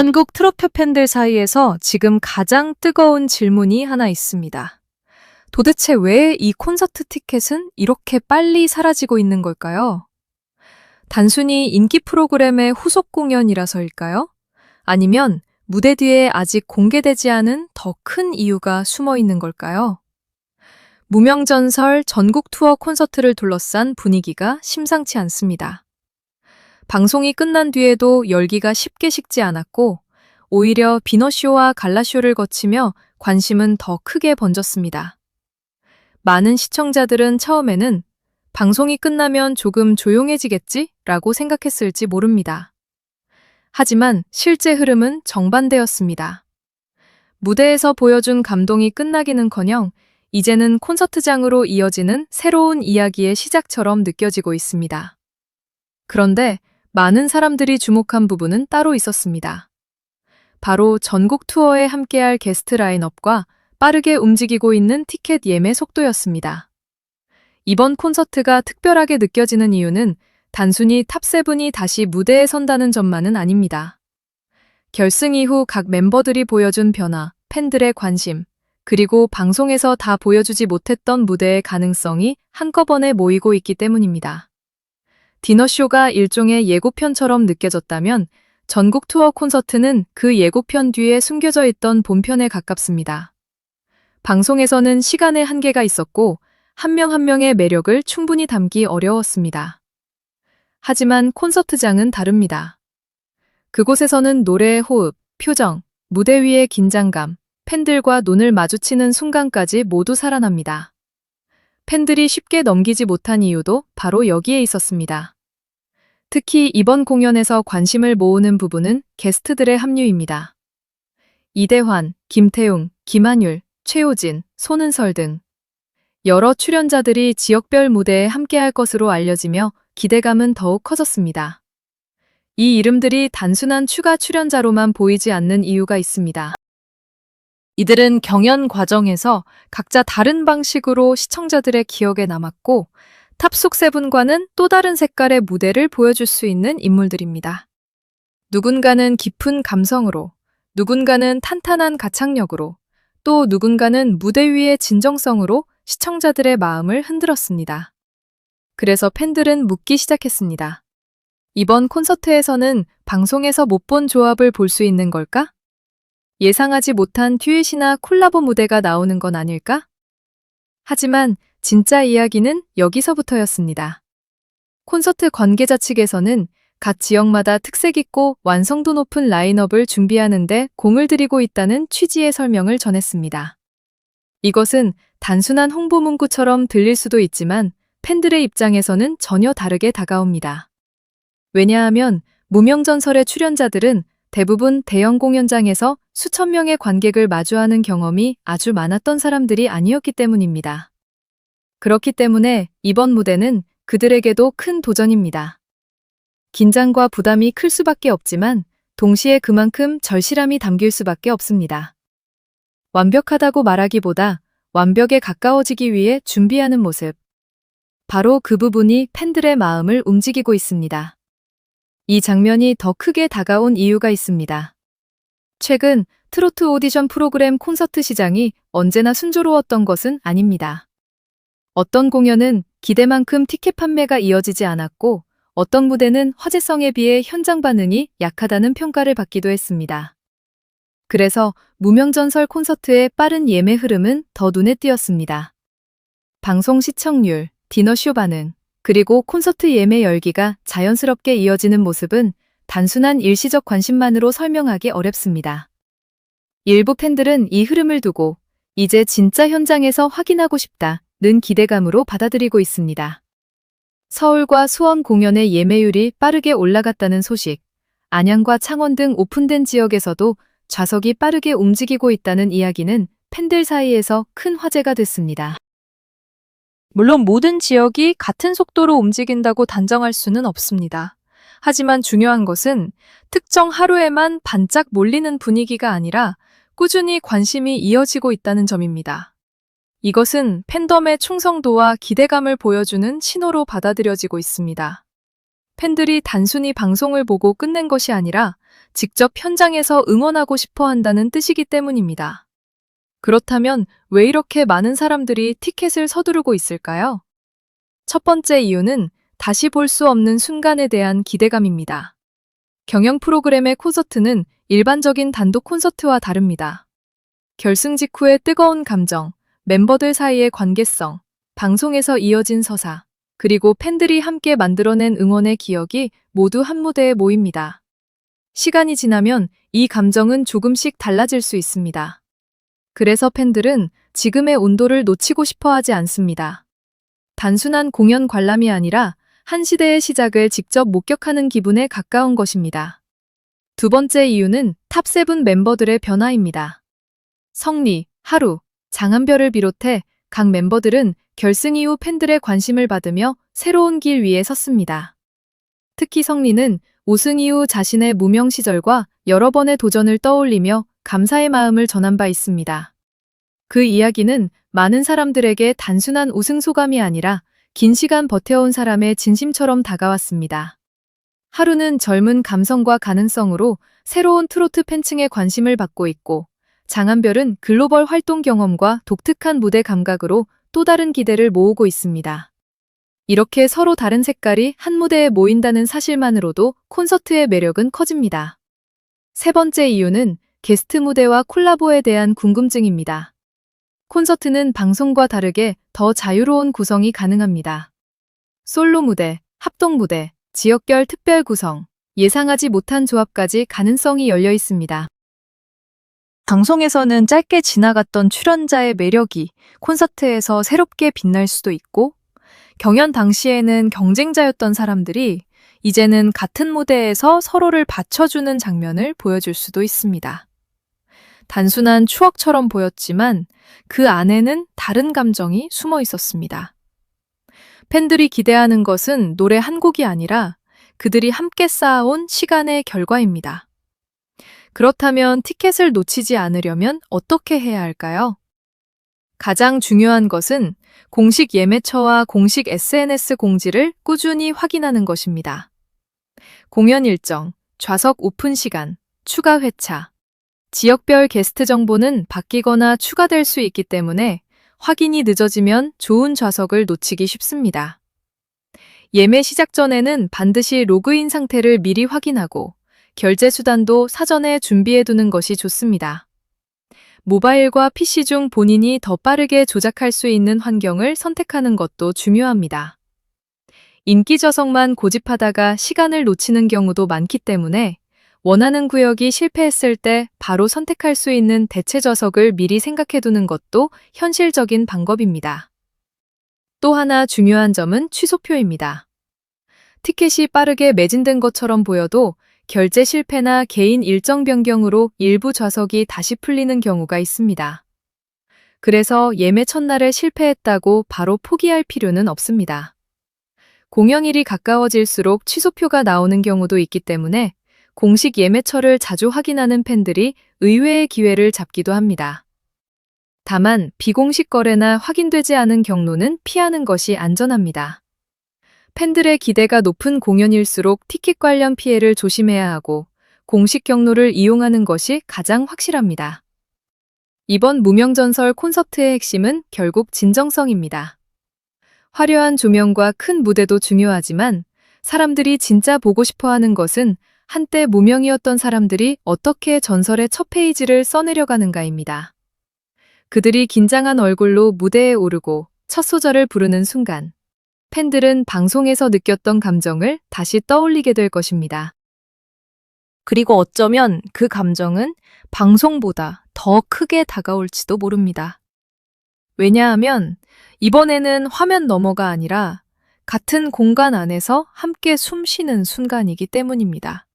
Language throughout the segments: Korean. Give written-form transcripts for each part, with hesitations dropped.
한국 트로트 팬들 사이에서 지금 가장 뜨거운 질문이 하나 있습니다. 도대체 왜 이 콘서트 티켓은 이렇게 빨리 사라지고 있는 걸까요? 단순히 인기 프로그램의 후속 공연이라서일까요? 아니면 무대 뒤에 아직 공개되지 않은 더 큰 이유가 숨어 있는 걸까요? 무명전설 전국 투어 콘서트를 둘러싼 분위기가 심상치 않습니다. 방송이 끝난 뒤에도 열기가 쉽게 식지 않았고, 오히려 비너쇼와 갈라쇼를 거치며 관심은 더 크게 번졌습니다. 많은 시청자들은 처음에는 방송이 끝나면 조금 조용해지겠지? 라고 생각했을지 모릅니다. 하지만 실제 흐름은 정반대였습니다. 무대에서 보여준 감동이 끝나기는커녕 이제는 콘서트장으로 이어지는 새로운 이야기의 시작처럼 느껴지고 있습니다. 그런데 많은 사람들이 주목한 부분은 따로 있었습니다. 바로 전국 투어에 함께할 게스트 라인업과 빠르게 움직이고 있는 티켓 예매 속도였습니다. 이번 콘서트가 특별하게 느껴지는 이유는 단순히 탑세븐이 다시 무대에 선다는 점만은 아닙니다. 결승 이후 각 멤버들이 보여준 변화, 팬들의 관심, 그리고 방송에서 다 보여주지 못했던 무대의 가능성이 한꺼번에 모이고 있기 때문입니다. 디너쇼가 일종의 예고편처럼 느껴졌다면 전국 투어 콘서트는 그 예고편 뒤에 숨겨져 있던 본편에 가깝습니다. 방송에서는 시간의 한계가 있었고 한 명 한 명의 매력을 충분히 담기 어려웠습니다. 하지만 콘서트장은 다릅니다. 그곳에서는 노래의 호흡, 표정, 무대 위의 긴장감, 팬들과 눈을 마주치는 순간까지 모두 살아납니다. 팬들이 쉽게 넘기지 못한 이유도 바로 여기에 있었습니다. 특히 이번 공연에서 관심을 모으는 부분은 게스트들의 합류입니다. 이대환, 김태웅, 김한율, 최호진, 손은설 등 여러 출연자들이 지역별 무대에 함께할 것으로 알려지며 기대감은 더욱 커졌습니다. 이 이름들이 단순한 추가 출연자로만 보이지 않는 이유가 있습니다. 이들은 경연 과정에서 각자 다른 방식으로 시청자들의 기억에 남았고, 탑속 세븐과는 또 다른 색깔의 무대를 보여줄 수 있는 인물들입니다. 누군가는 깊은 감성으로, 누군가는 탄탄한 가창력으로, 또 누군가는 무대 위의 진정성으로 시청자들의 마음을 흔들었습니다. 그래서 팬들은 묻기 시작했습니다. 이번 콘서트에서는 방송에서 못 본 조합을 볼 수 있는 걸까? 예상하지 못한 듀엣이나 콜라보 무대가 나오는 건 아닐까? 하지만 진짜 이야기는 여기서부터였습니다. 콘서트 관계자 측에서는 각 지역마다 특색 있고 완성도 높은 라인업을 준비하는데 공을 들이고 있다는 취지의 설명을 전했습니다. 이것은 단순한 홍보 문구처럼 들릴 수도 있지만 팬들의 입장에서는 전혀 다르게 다가옵니다. 왜냐하면 무명전설의 출연자들은 대부분 대형 공연장에서 수천 명의 관객을 마주하는 경험이 아주 많았던 사람들이 아니었기 때문입니다. 그렇기 때문에 이번 무대는 그들에게도 큰 도전입니다. 긴장과 부담이 클 수밖에 없지만 동시에 그만큼 절실함이 담길 수밖에 없습니다. 완벽하다고 말하기보다 완벽에 가까워지기 위해 준비하는 모습. 바로 그 부분이 팬들의 마음을 움직이고 있습니다. 이 장면이 더 크게 다가온 이유가 있습니다. 최근 트로트 오디션 프로그램 콘서트 시장이 언제나 순조로웠던 것은 아닙니다. 어떤 공연은 기대만큼 티켓 판매가 이어지지 않았고, 어떤 무대는 화제성에 비해 현장 반응이 약하다는 평가를 받기도 했습니다. 그래서 무명전설 콘서트의 빠른 예매 흐름은 더 눈에 띄었습니다. 방송 시청률, 디너쇼 반응, 그리고 콘서트 예매 열기가 자연스럽게 이어지는 모습은 단순한 일시적 관심만으로 설명하기 어렵습니다. 일부 팬들은 이 흐름을 두고 이제 진짜 현장에서 확인하고 싶다는 기대감으로 받아들이고 있습니다. 서울과 수원 공연의 예매율이 빠르게 올라갔다는 소식, 안양과 창원 등 오픈된 지역에서도 좌석이 빠르게 움직이고 있다는 이야기는 팬들 사이에서 큰 화제가 됐습니다. 물론 모든 지역이 같은 속도로 움직인다고 단정할 수는 없습니다. 하지만 중요한 것은 특정 하루에만 반짝 몰리는 분위기가 아니라 꾸준히 관심이 이어지고 있다는 점입니다. 이것은 팬덤의 충성도와 기대감을 보여주는 신호로 받아들여지고 있습니다. 팬들이 단순히 방송을 보고 끝낸 것이 아니라 직접 현장에서 응원하고 싶어 한다는 뜻이기 때문입니다. 그렇다면 왜 이렇게 많은 사람들이 티켓을 서두르고 있을까요? 첫 번째 이유는 다시 볼 수 없는 순간에 대한 기대감입니다. 경영 프로그램의 콘서트는 일반적인 단독 콘서트와 다릅니다. 결승 직후의 뜨거운 감정, 멤버들 사이의 관계성, 방송에서 이어진 서사, 그리고 팬들이 함께 만들어낸 응원의 기억이 모두 한 무대에 모입니다. 시간이 지나면 이 감정은 조금씩 달라질 수 있습니다. 그래서 팬들은 지금의 온도를 놓치고 싶어 하지 않습니다. 단순한 공연 관람이 아니라 한 시대의 시작을 직접 목격하는 기분에 가까운 것입니다. 두 번째 이유는 탑7 멤버들의 변화입니다. 성리, 하루, 장한별을 비롯해 각 멤버들은 결승 이후 팬들의 관심을 받으며 새로운 길 위에 섰습니다. 특히 성리는 우승 이후 자신의 무명 시절과 여러 번의 도전을 떠올리며 감사의 마음을 전한 바 있습니다. 그 이야기는 많은 사람들에게 단순한 우승 소감이 아니라 긴 시간 버텨온 사람의 진심처럼 다가왔습니다. 하루는 젊은 감성과 가능성으로 새로운 트로트 팬층의 관심을 받고 있고, 장한별은 글로벌 활동 경험과 독특한 무대 감각으로 또 다른 기대를 모으고 있습니다. 이렇게 서로 다른 색깔이 한 무대에 모인다는 사실만으로도 콘서트의 매력은 커집니다. 세 번째 이유는 게스트 무대와 콜라보에 대한 궁금증입니다. 콘서트는 방송과 다르게 더 자유로운 구성이 가능합니다. 솔로 무대, 합동 무대, 지역별 특별 구성, 예상하지 못한 조합까지 가능성이 열려 있습니다. 방송에서는 짧게 지나갔던 출연자의 매력이 콘서트에서 새롭게 빛날 수도 있고, 경연 당시에는 경쟁자였던 사람들이 이제는 같은 무대에서 서로를 받쳐주는 장면을 보여줄 수도 있습니다. 단순한 추억처럼 보였지만 그 안에는 다른 감정이 숨어 있었습니다. 팬들이 기대하는 것은 노래 한 곡이 아니라 그들이 함께 쌓아온 시간의 결과입니다. 그렇다면 티켓을 놓치지 않으려면 어떻게 해야 할까요? 가장 중요한 것은 공식 예매처와 공식 SNS 공지를 꾸준히 확인하는 것입니다. 공연 일정, 좌석 오픈 시간, 추가 회차, 지역별 게스트 정보는 바뀌거나 추가될 수 있기 때문에 확인이 늦어지면 좋은 좌석을 놓치기 쉽습니다. 예매 시작 전에는 반드시 로그인 상태를 미리 확인하고 결제 수단도 사전에 준비해두는 것이 좋습니다. 모바일과 PC 중 본인이 더 빠르게 조작할 수 있는 환경을 선택하는 것도 중요합니다. 인기 좌석만 고집하다가 시간을 놓치는 경우도 많기 때문에 원하는 구역이 실패했을 때 바로 선택할 수 있는 대체 좌석을 미리 생각해두는 것도 현실적인 방법입니다. 또 하나 중요한 점은 취소표입니다. 티켓이 빠르게 매진된 것처럼 보여도 결제 실패나 개인 일정 변경으로 일부 좌석이 다시 풀리는 경우가 있습니다. 그래서 예매 첫날에 실패했다고 바로 포기할 필요는 없습니다. 공연일이 가까워질수록 취소표가 나오는 경우도 있기 때문에 공식 예매처를 자주 확인하는 팬들이 의외의 기회를 잡기도 합니다. 다만 비공식 거래나 확인되지 않은 경로는 피하는 것이 안전합니다. 팬들의 기대가 높은 공연일수록 티켓 관련 피해를 조심해야 하고 공식 경로를 이용하는 것이 가장 확실합니다. 이번 무명전설 콘서트의 핵심은 결국 진정성입니다. 화려한 조명과 큰 무대도 중요하지만 사람들이 진짜 보고 싶어 하는 것은 한때 무명이었던 사람들이 어떻게 전설의 첫 페이지를 써내려가는가입니다. 그들이 긴장한 얼굴로 무대에 오르고 첫 소절을 부르는 순간, 팬들은 방송에서 느꼈던 감정을 다시 떠올리게 될 것입니다. 그리고 어쩌면 그 감정은 방송보다 더 크게 다가올지도 모릅니다. 왜냐하면 이번에는 화면 너머가 아니라 같은 공간 안에서 함께 숨 쉬는 순간이기 때문입니다.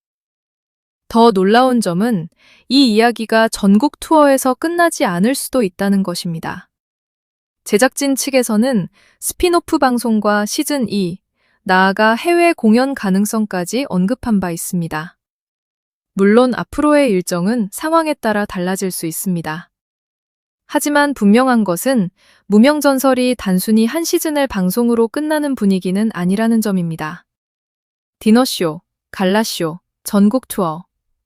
더 놀라운 점은 이 이야기가 전국 투어에서 끝나지 않을 수도 있다는 것입니다. 제작진 측에서는 스핀오프 방송과 시즌2, 나아가 해외 공연 가능성까지 언급한 바 있습니다. 물론 앞으로의 일정은 상황에 따라 달라질 수 있습니다. 하지만 분명한 것은 무명전설이 단순히 한 시즌의 방송으로 끝나는 분위기는 아니라는 점입니다. 디너쇼, 갈라쇼, 전국 투어,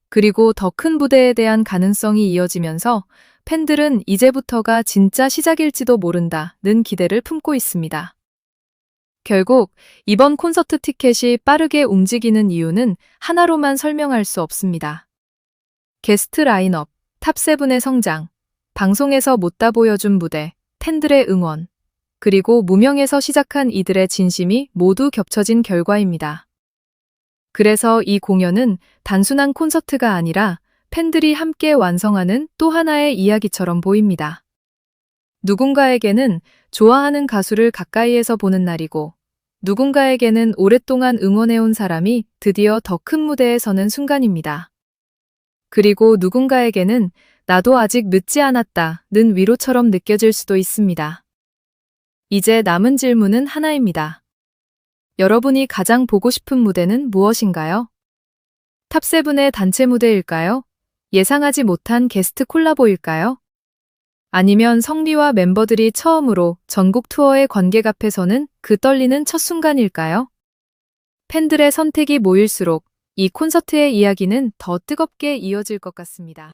그리고 더 큰 무대에 대한 가능성이 이어지면서 팬들은 이제부터가 진짜 시작일지도 모른다는 기대를 품고 있습니다. 결국 이번 콘서트 티켓이 빠르게 움직이는 이유는 하나로만 설명할 수 없습니다. 게스트 라인업, 탑세븐의 성장, 방송에서 못다 보여준 무대, 팬들의 응원, 그리고 무명에서 시작한 이들의 진심이 모두 겹쳐진 결과입니다. 그래서 이 공연은 단순한 콘서트가 아니라 팬들이 함께 완성하는 또 하나의 이야기처럼 보입니다. 누군가에게는 좋아하는 가수를 가까이에서 보는 날이고, 누군가에게는 오랫동안 응원해온 사람이 드디어 더 큰 무대에 서는 순간입니다. 그리고 누군가에게는 나도 아직 늦지 않았다는 위로처럼 느껴질 수도 있습니다. 이제 남은 질문은 하나입니다. 여러분이 가장 보고 싶은 무대는 무엇인가요? 탑세븐의 단체 무대일까요? 예상하지 못한 게스트 콜라보일까요? 아니면 성리와 멤버들이 처음으로 전국 투어의 관객 앞에 서는 그 떨리는 첫 순간일까요? 팬들의 선택이 모일수록 이 콘서트의 이야기는 더 뜨겁게 이어질 것 같습니다.